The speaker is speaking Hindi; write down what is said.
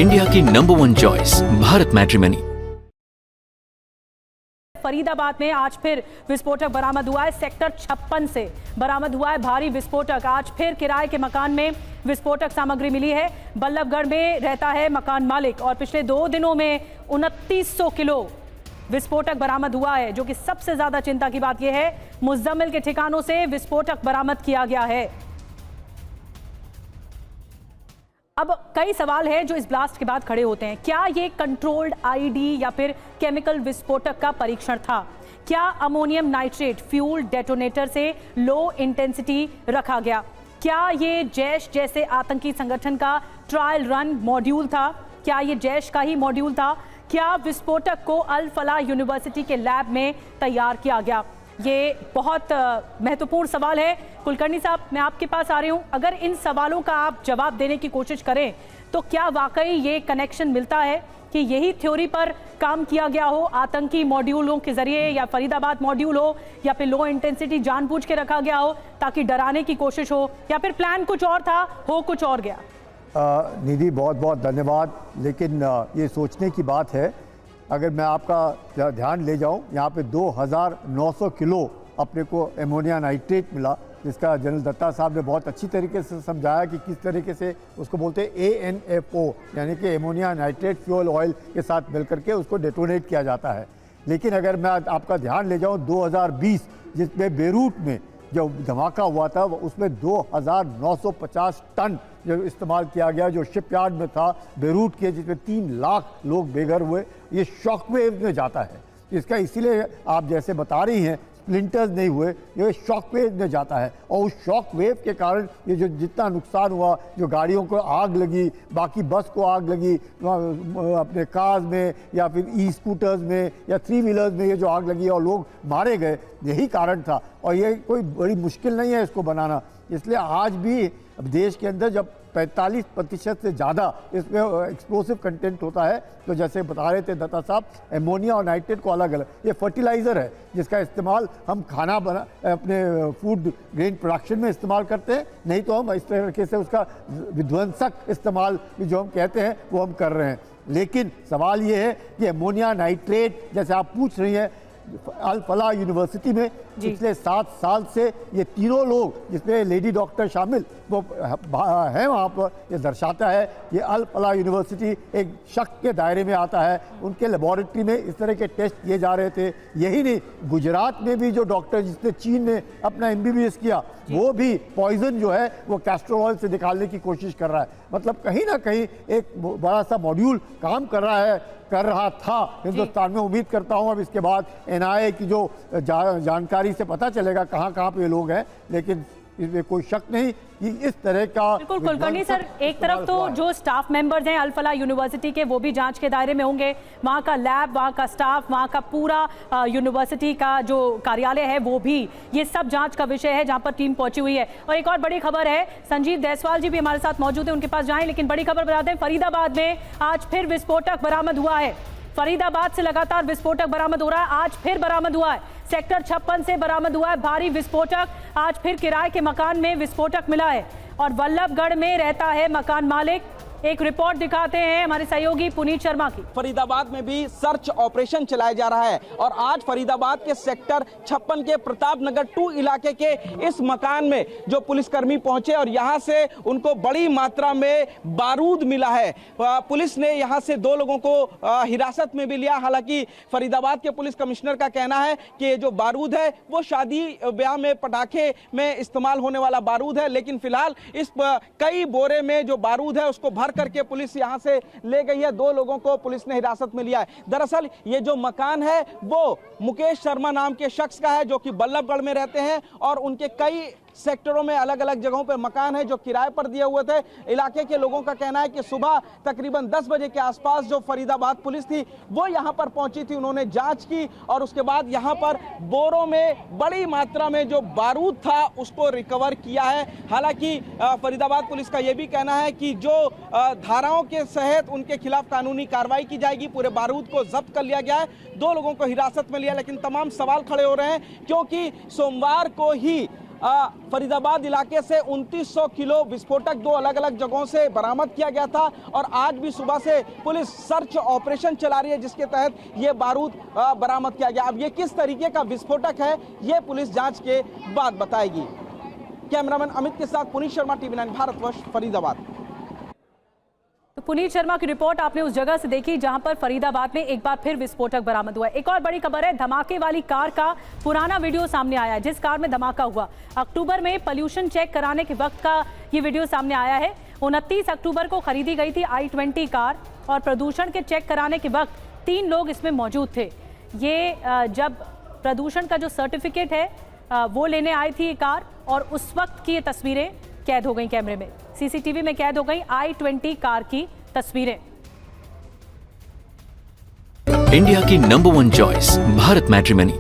इंडिया की #1 चॉइस भारत मैट्रिमनी। फरीदाबाद में आज फिर विस्फोटक बरामद हुआ है। सेक्टर 56 से बरामद हुआ है भारी विस्फोटक। आज फिर किराए के मकान में विस्फोटक सामग्री मिली है। बल्लभगढ़ में रहता है मकान मालिक और पिछले 2 दिनों में 2900 किलो विस्फोटक बरामद हुआ है। जो कि सबसे ज्यादा चिंता की बात यह है, मुजम्मिल के ठिकानों से विस्फोटक बरामद किया गया है। अब कई सवाल हैं जो इस ब्लास्ट के बाद खड़े होते हैं। क्या ये कंट्रोल्ड आईडी या फिर केमिकल विस्फोटक का परीक्षण था? क्या अमोनियम नाइट्रेट फ्यूल डेटोनेटर से लो इंटेंसिटी रखा गया? क्या ये जैश जैसे आतंकी संगठन का ट्रायल रन मॉड्यूल था? क्या ये जैश का ही मॉड्यूल था? क्या विस्फोटक को अल फलाह यूनिवर्सिटी के लैब में तैयार किया गया? ये बहुत महत्वपूर्ण सवाल है। कुलकर्णी साहब, मैं आपके पास आ रही हूं। अगर इन सवालों का आप जवाब देने की कोशिश करें तो क्या वाकई ये कनेक्शन मिलता है कि यही थ्योरी पर काम किया गया हो, आतंकी मॉड्यूलों के जरिए, या फरीदाबाद मॉड्यूल हो, या फिर लो इंटेंसिटी जानबूझ के रखा गया हो ताकि डराने की कोशिश हो, या फिर प्लान कुछ और था, हो कुछ और गया? निधि, बहुत बहुत धन्यवाद। लेकिन ये सोचने की बात है, अगर मैं आपका ध्यान ले जाऊं, यहाँ पे 2900 किलो अपने को एमोनिया नाइट्रेट मिला, जिसका जनरल दत्ता साहब ने बहुत अच्छी तरीके से समझाया कि किस तरीके से उसको बोलते हैं ANFO, यानी कि एमोनिया नाइट्रेट फ्यूल ऑयल के साथ मिलकर के उसको डेटोनेट किया जाता है। लेकिन अगर मैं आपका ध्यान ले जाऊँ 2020 जिसमें बेरूट में जो धमाका हुआ था, उसमें 2950 टन जो इस्तेमाल किया गया, जो शिपयार्ड में था बेरूट के, जिसमें 3 लाख लोग बेघर हुए। ये शॉकवेव में जाता है। इसका इसीलिए आप जैसे बता रही हैं स्प्लिंटर्स नहीं हुए, ये शॉकवेव में जाता है। और उस शॉकवेव के कारण ये जो जितना नुकसान हुआ, जो गाड़ियों को आग लगी, बाकी बस को आग लगी, अपने कार्स में या फिर ई स्कूटर्स में या 3 व्हीलर्स में ये जो आग लगी और लोग मारे गए, यही कारण था। और ये कोई बड़ी मुश्किल नहीं है इसको बनाना। इसलिए आज भी देश के अंदर जब 45% से ज़्यादा इसमें एक्सप्लोसिव कंटेंट होता है, तो जैसे बता रहे थे दत्ता साहब, एमोनिया और नाइट्रेट को अलग अलग, ये फर्टिलाइज़र है जिसका इस्तेमाल हम खाना बना अपने फूड ग्रेन प्रोडक्शन में इस्तेमाल करते हैं। नहीं तो हम इस तरीके से उसका विध्वंसक इस्तेमाल जो हम कहते हैं वो हम कर रहे हैं। लेकिन सवाल ये है कि एमोनिया नाइट्रेट जैसे आप पूछ रही हैं, अल फलाह यूनिवर्सिटी में पिछले 7 साल से ये तीनों लोग, जिसमें लेडी डॉक्टर शामिल, वो हैं वहाँ पर। ये दर्शाता है ये अल फलाह यूनिवर्सिटी एक शक के दायरे में आता है। उनके लेबॉरेटरी में इस तरह के टेस्ट किए जा रहे थे। यही नहीं, गुजरात में भी जो डॉक्टर जिसने चीन में अपना MBBS किया, वो भी पॉइजन जो है वो कैस्टर ऑयल से निकालने की कोशिश कर रहा है। मतलब कहीं ना कहीं एक बड़ा सा मॉड्यूल काम कर रहा था हिंदुस्तान में। उम्मीद करता हूं अब इसके बाद NIA की जो जानकारी से पता चलेगा कहां कहां पे ये लोग हैं। लेकिन इसमें कोई शक नहीं कि इस तरह का। बिल्कुल कुलकर्णी सर, एक तरफ तो जो स्टाफ मेंबर्स हैं अल फलाह यूनिवर्सिटी के, वो भी जांच के दायरे में होंगे। वहाँ का लैब, वहाँ का स्टाफ, वहाँ का पूरा यूनिवर्सिटी का जो कार्यालय है वो भी, ये सब जांच का विषय है, जहाँ पर टीम पहुंची हुई है। और एक और बड़ी खबर है, संजीव जायसवाल जी भी हमारे साथ मौजूद है, उनके पास जाएं। लेकिन बड़ी खबर बता दें, फरीदाबाद में आज फिर विस्फोटक बरामद हुआ है। फरीदाबाद से लगातार विस्फोटक बरामद हो रहा है। आज फिर बरामद हुआ है, सेक्टर 56 से बरामद हुआ है भारी विस्फोटक। आज फिर किराए के मकान में विस्फोटक मिला है और बल्लभगढ़ में रहता है मकान मालिक। एक रिपोर्ट दिखाते हैं हमारे सहयोगी पुनीत शर्मा की। फरीदाबाद में भी सर्च ऑपरेशन चलाया जा रहा है और आज फरीदाबाद के सेक्टर 56 के प्रताप नगर 2 इलाके के इस मकान में जो पुलिसकर्मी पहुंचे और यहां से उनको बड़ी मात्रा में बारूद मिला है। पुलिस ने यहां से 2 लोगों को हिरासत में भी लिया। हालांकि फरीदाबाद के पुलिस कमिश्नर का कहना है कि ये जो बारूद है वो शादी ब्याह में पटाखे में इस्तेमाल होने वाला बारूद है। लेकिन फिलहाल इस कई बोरे में जो बारूद है उसको भर करके पुलिस यहां से ले गई है। 2 लोगों को पुलिस ने हिरासत में लिया है। दरअसल ये जो मकान है वो मुकेश शर्मा नाम के शख्स का है, जो कि बल्लभगढ़ में रहते हैं और उनके कई सेक्टरों में अलग अलग जगहों पर मकान है जो किराए पर दिए हुए थे। इलाके के लोगों का कहना है कि सुबह तकरीबन 10 बजे के आसपास जो फरीदाबाद पुलिस थी वो यहां पर पहुंची थी। उन्होंने जांच की और उसके बाद यहां पर बोरों में बड़ी मात्रा में जो बारूद था उसको रिकवर किया है। हालांकि फरीदाबाद पुलिस का यह भी कहना है कि जो धाराओं के तहत उनके खिलाफ कानूनी कार्रवाई की जाएगी। पूरे बारूद को जब्त कर लिया गया है, 2 लोगों को हिरासत में लिया। लेकिन तमाम सवाल खड़े हो रहे हैं क्योंकि सोमवार को ही फरीदाबाद इलाके से 2900 किलो विस्फोटक दो अलग अलग जगहों से बरामद किया गया था और आज भी सुबह से पुलिस सर्च ऑपरेशन चला रही है जिसके तहत ये बारूद बरामद किया गया। अब ये किस तरीके का विस्फोटक है ये पुलिस जांच के बाद बताएगी। कैमरामैन अमित के साथ पुनीत शर्मा, TV9 भारतवर्ष, फरीदाबाद। तो पुनीत शर्मा की रिपोर्ट आपने उस जगह से देखी जहां पर फरीदाबाद में एक बार फिर विस्फोटक बरामद हुआ। एक और बड़ी खबर है, धमाके वाली कार का पुराना वीडियो सामने आया है। जिस कार में धमाका हुआ अक्टूबर में पोल्यूशन चेक कराने के वक्त का ये वीडियो सामने आया है। 29 अक्टूबर को खरीदी गई थी i20 कार और प्रदूषण के चेक कराने के वक्त 3 लोग इसमें मौजूद थे। ये जब प्रदूषण का जो सर्टिफिकेट है वो लेने आई थी ये कार और उस वक्त की ये तस्वीरें कैद हो गई कैमरे में, CCTV में कैद हो गई i20 कार की तस्वीरें। इंडिया की नंबर 1 चॉइस भारत मैट्रिमनी।